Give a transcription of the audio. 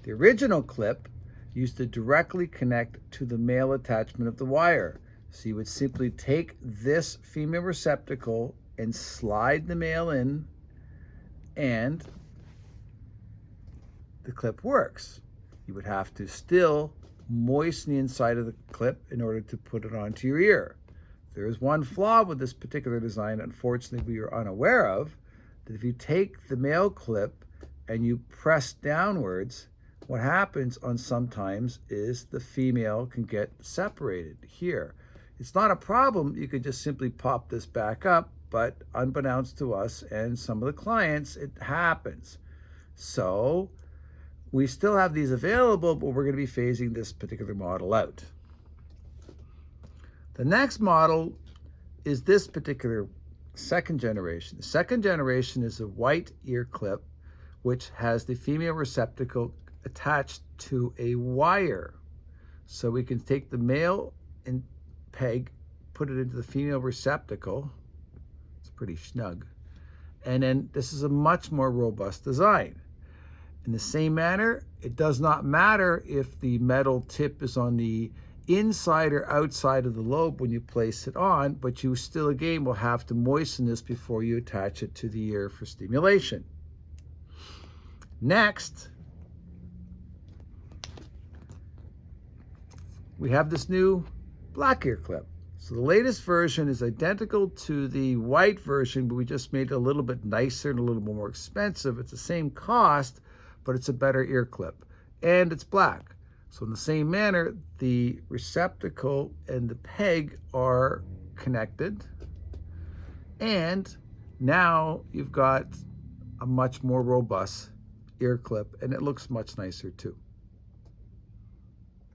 The original clip used to directly connect to the male attachment of the wire. So you would simply take this female receptacle and slide the male in, and the clip works. You would have to still moisten the inside of the clip in order to put it onto your ear. There is one flaw with this particular design, unfortunately, we are unaware of, that if you take the male clip and you press downwards, what happens on sometimes is the female can get separated here. It's not a problem. You could just simply pop this back up, but unbeknownst to us and some of the clients, it happens. So we still have these available, but we're going to be phasing this particular model out. The next model is this particular second generation. The second generation is a white ear clip, which has the female receptacle attached to a wire. So we can take the male and peg, put it into the female receptacle. It's pretty snug. And then this is a much more robust design. In the same manner, it does not matter if the metal tip is on the inside or outside of the lobe when you place it on, but you still again will have to moisten this before you attach it to the ear for stimulation. Next, we have this new black ear clip. So the latest version is identical to the white version, but we just made it a little bit nicer and a little more expensive. It's the same cost, but it's a better ear clip, and it's black. So in the same manner, the receptacle and the peg are connected, and now you've got a much more robust ear clip, and it looks much nicer too.